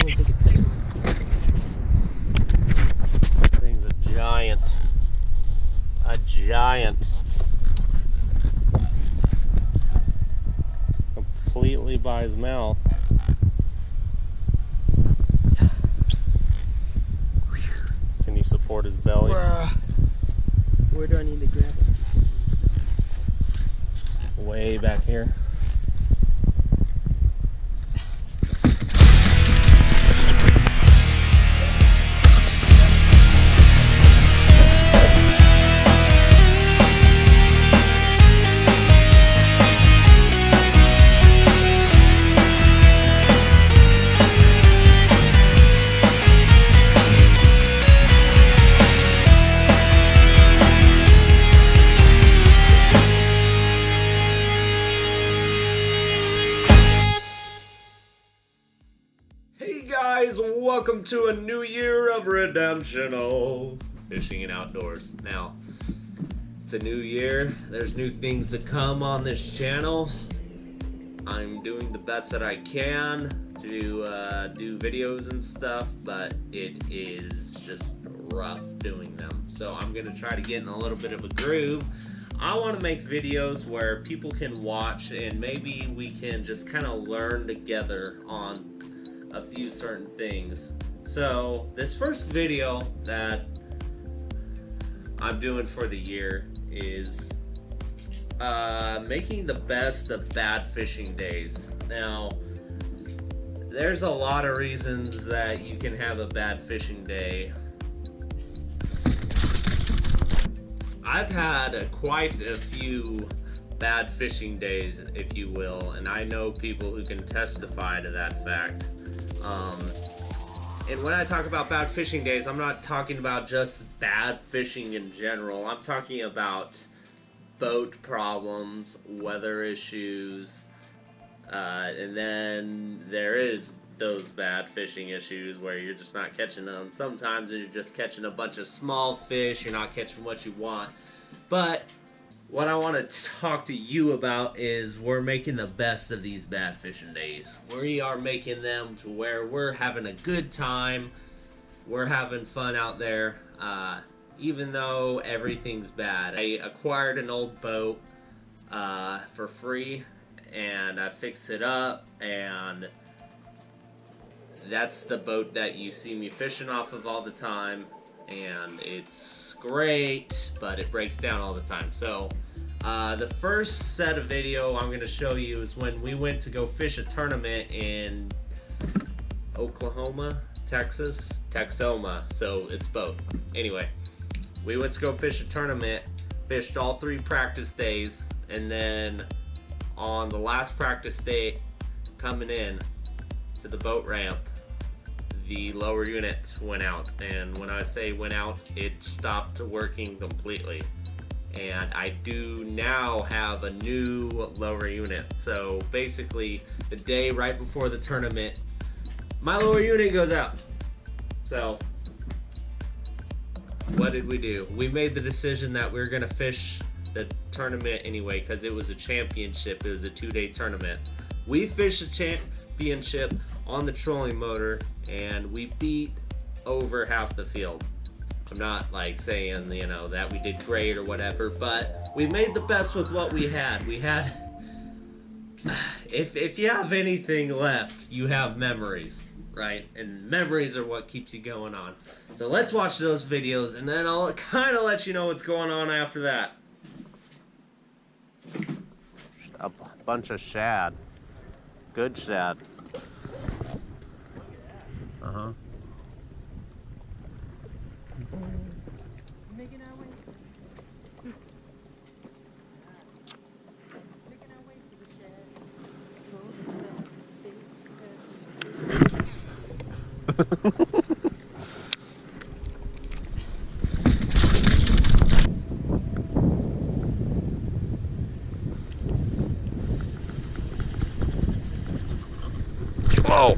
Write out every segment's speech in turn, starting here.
only take a 10. Thing's a giant. A giant. Completely by his mouth. Can you support his belly? Where do I need to grab it? Way back here. Hey guys, welcome to a new year of redemption. Fishing and outdoors. Now, it's a new year. There's new things to come on this channel. I'm doing the best that I can to do videos and stuff, but it is just rough doing them. So I'm gonna try to get in a little bit of a groove. I want to make videos where people can watch and maybe we can just kind of learn together on a few certain things. So this first video that I'm doing for the year is making the best of bad fishing days. Now, there's a lot of reasons that you can have a bad fishing day. I've had quite a few bad fishing days, if you will, and I know people who can testify to that fact. And when I talk about bad fishing days, I'm not talking about just bad fishing in general. I'm talking about boat problems, weather issues, and then there is those bad fishing issues where you're just not catching them. Sometimes you're just catching a bunch of small fish, you're not catching what you want. But what I want to talk to you about is we're making the best of these bad fishing days. We are making them to where we're having a good time. We're having fun out there, even though everything's bad. I acquired an old boat for free, and I fixed it up, and that's the boat that you see me fishing off of all the time, and it's great, but it breaks down all the time. So the first set of video I'm going to show you is when we went to go fish a tournament in Oklahoma, Texoma, so it's both. Anyway, we went to go fish a tournament, fished all 3 practice days, and then on the last practice day coming in to the boat ramp, the lower unit went out, and when I say went out, it stopped working completely. And I do now have a new lower unit. So basically, the day right before the tournament, my lower unit goes out. So what did we do? We made the decision that we were gonna fish the tournament anyway, because it was a championship. It was a 2-day tournament. We fished a championship on the trolling motor, and we beat over half the field. I'm not like saying, you know, that we did great or whatever, but we made the best with what we had. We had, if you have anything left, you have memories, right? And memories are what keeps you going on. So let's watch those videos, and then I'll kind of let you know what's going on after that. A bunch of shad. Good shad. Uh-huh. Making our way. Making our way to the shed. Whoa!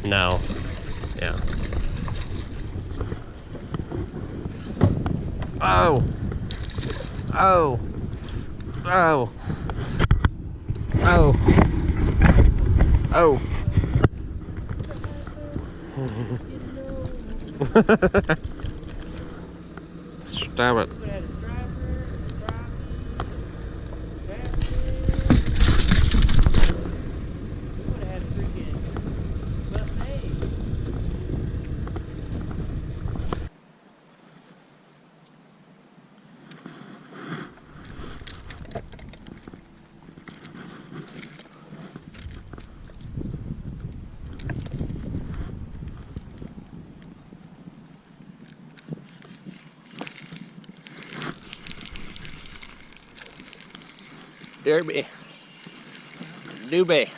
No. Yeah. Oh! Oh! Oh! Oh! Oh. Stab it. Derby. Doobie.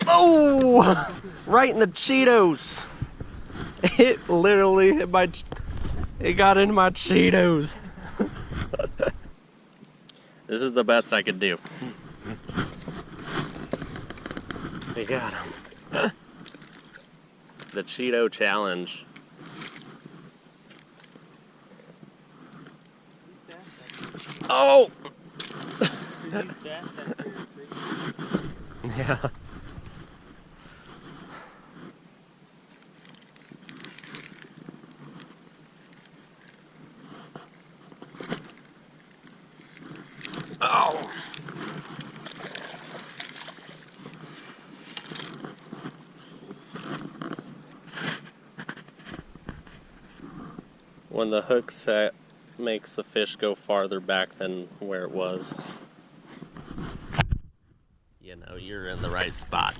Oh! Right in the Cheetos. It literally hit my... It got into my Cheetos. This is the best I could do. We got him. The Cheeto challenge. Oh! Yeah. Oh! When the hook set makes the fish go farther back than where it was. You know, you're in the right spot.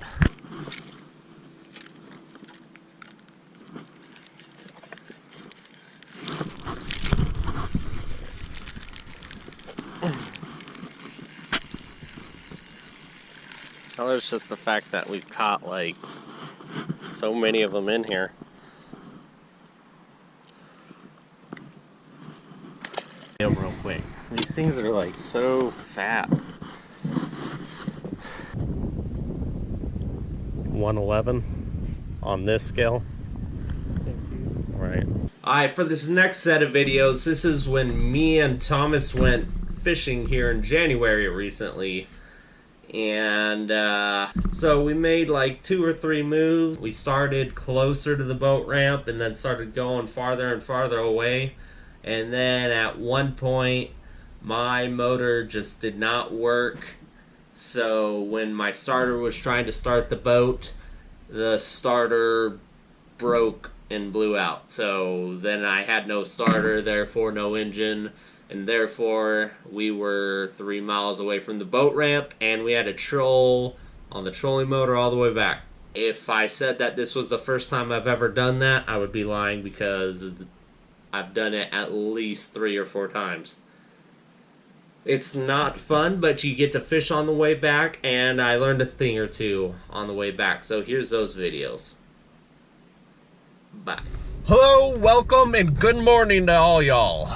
Well, it's just the fact that we've caught like so many of them in here. Real quick. These things are like so fat. 111 on this scale. Right. Alright, for this next set of videos, this is when me and Thomas went fishing here in January recently. And so we made like 2 or 3 moves. We started closer to the boat ramp and then started going farther and farther away. And then at one point, my motor just did not work. So when my starter was trying to start the boat, the starter broke and blew out. So then I had no starter, therefore no engine. And therefore, we were 3 miles away from the boat ramp, and we had to troll on the trolling motor all the way back. If I said that this was the first time I've ever done that, I would be lying, because I've done it at least 3 or 4 times. It's not fun, but you get to fish on the way back, and I learned a thing or two on the way back. So here's those videos. Bye. Hello, welcome, and good morning to all y'all.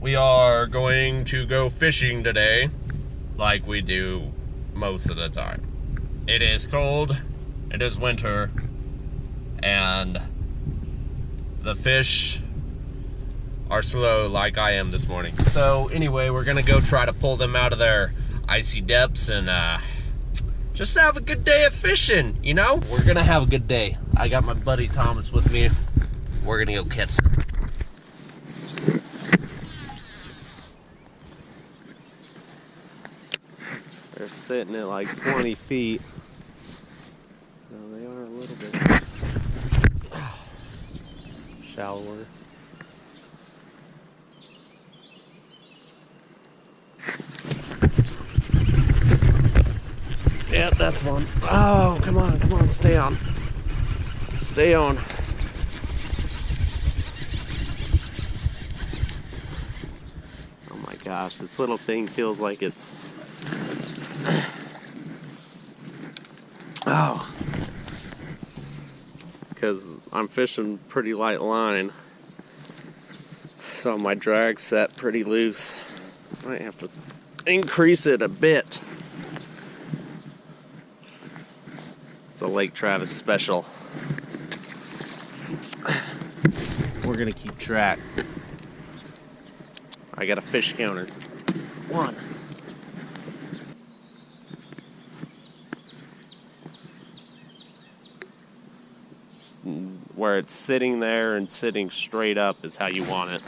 We are going to go fishing today, like we do most of the time. It is cold, it is winter, and the fish are slow like I am this morning. So anyway, we're gonna go try to pull them out of their icy depths and just have a good day of fishing, you know? We're gonna have a good day. I got my buddy Thomas with me. We're gonna go catch them. They're sitting at like 20 feet. So they are a little bit shallower. Yeah, that's one. Oh, come on, stay on. Stay on. Oh my gosh, this little thing feels like it's... Oh. It's because I'm fishing pretty light line. So my drag's set pretty loose. Might have to increase it a bit. It's a Lake Travis special. We're gonna keep track. I got a fish counter. 1. where it's sitting there and sitting straight up is how you want it.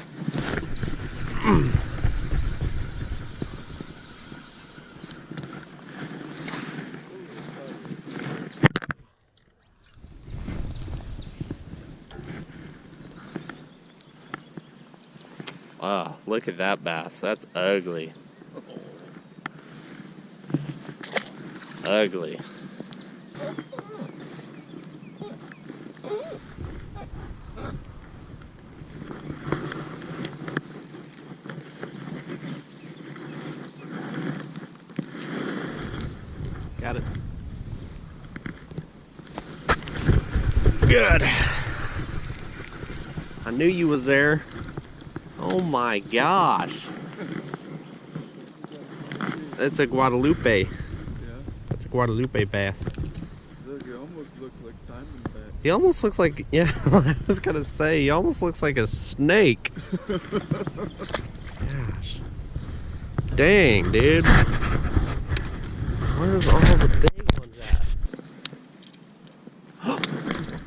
Wow, look at that bass. That's ugly. Ugly. Got it. Good. I knew you was there. Oh my gosh. That's a Guadalupe. Yeah. That's a Guadalupe bass. Look, it almost looks like diamondback. He almost looks like, yeah, I was gonna say, he almost looks like a snake. Gosh. Dang, dude. Where's all the big ones at?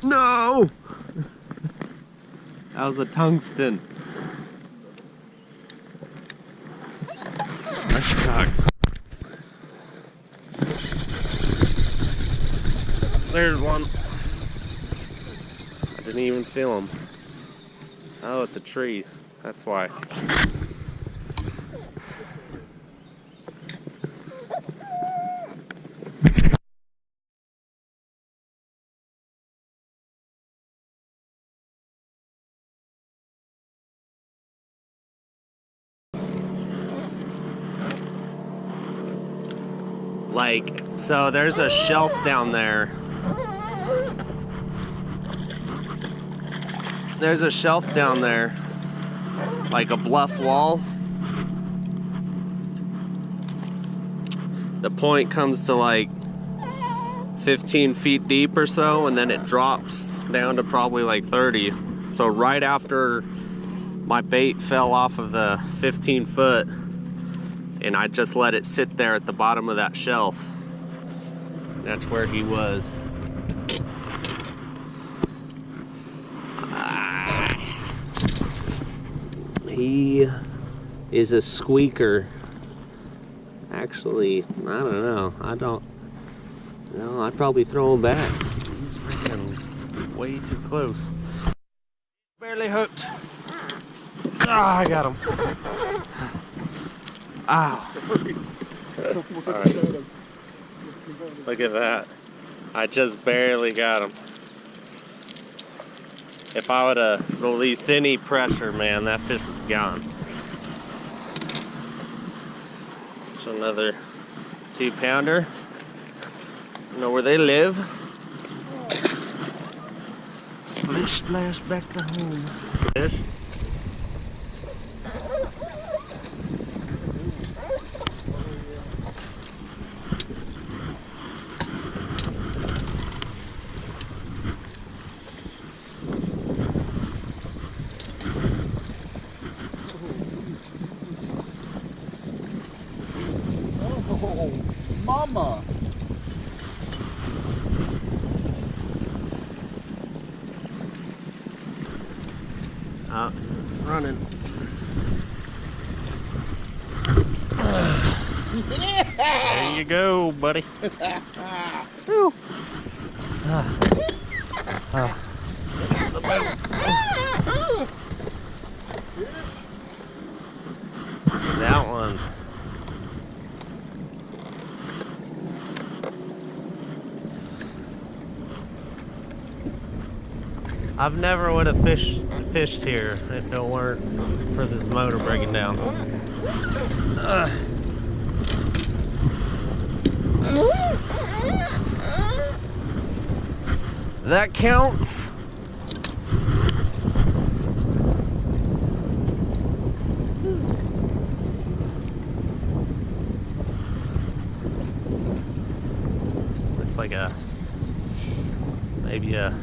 No! That was a tungsten. That sucks. There's one. I didn't even feel him. Oh, it's a tree. That's why. Like, so there's a shelf down there. There's a shelf down there, like a bluff wall. The point comes to like 15 feet deep or so, and then it drops down to probably like 30. So right after my bait fell off of the 15 foot, and I just let it sit there at the bottom of that shelf. That's where he was. He is a squeaker. Actually, I don't know. No, I'd probably throw him back. He's freaking way too close. Barely hooked. Ah, I got him. Ow. Right. Look at that. I just barely got him. If I would have released any pressure, man, that fish was gone. So another 2-pounder. You know where they live. Splish splash back to home. Fish. Oh, mama! Running. There you go, buddy. Whew. The boat. That one. I've never would have fished here if it weren't for this motor breaking down. That counts. Looks like maybe a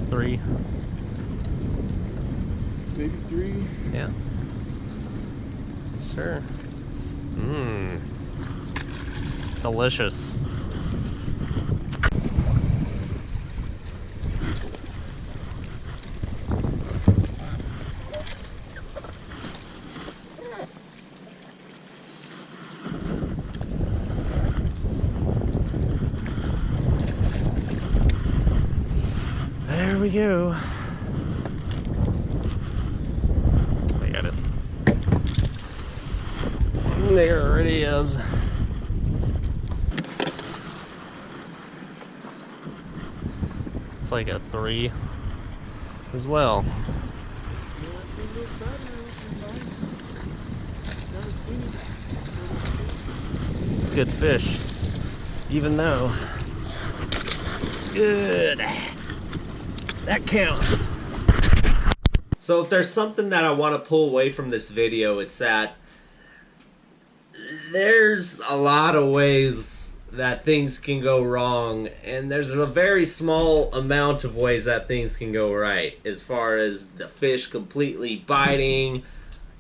3. Maybe 3. Yeah. Sure. Mmm. Delicious. There we go. I got it. There it is. It's like a 3 as well. It's a good fish, even though. Good. That counts. So if there's something that I want to pull away from this video, it's that there's a lot of ways that things can go wrong, and there's a very small amount of ways that things can go right. As far as the fish completely biting,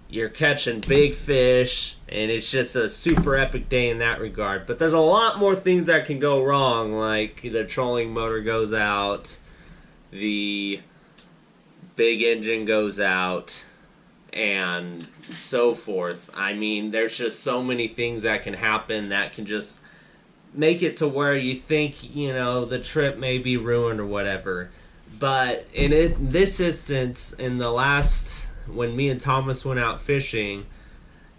you're catching big fish, and it's just a super epic day in that regard. But there's a lot more things that can go wrong, like the trolling motor goes out, the big engine goes out, and so forth. I mean, there's just so many things that can happen that can just make it to where you think, you know, the trip may be ruined or whatever. But in this instance, in the last, when me and Thomas went out fishing,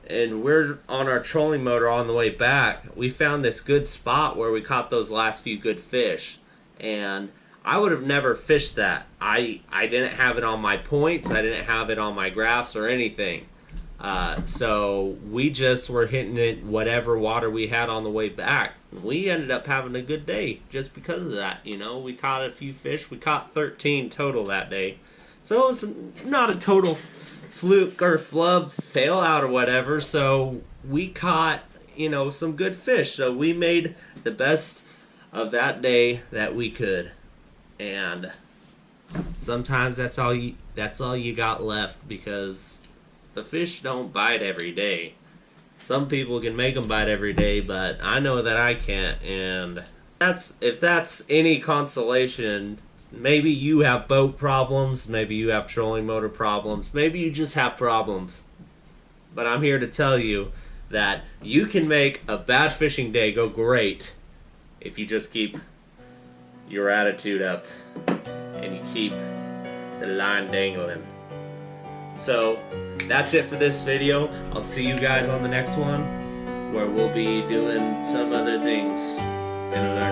and we're on our trolling motor on the way back, we found this good spot where we caught those last few good fish. And I would have never fished that. I didn't have it on my points, I didn't have it on my graphs or anything. So we just were hitting it whatever water we had on the way back. We ended up having a good day just because of that. You know, we caught a few fish. We caught 13 total that day. So it was not a total fluke or flub fail out or whatever. So we caught, you know, some good fish. So we made the best of that day that we could. And sometimes that's all you got left, because the fish don't bite every day. Some people can make them bite every day, but I know that I can't. And if that's any consolation, maybe you have boat problems, maybe you have trolling motor problems, maybe you just have problems. But I'm here to tell you that you can make a bad fishing day go great if you just keep your attitude up and you keep the line dangling. So that's it for this video. I'll see you guys on the next one, where we'll be doing some other things and learn.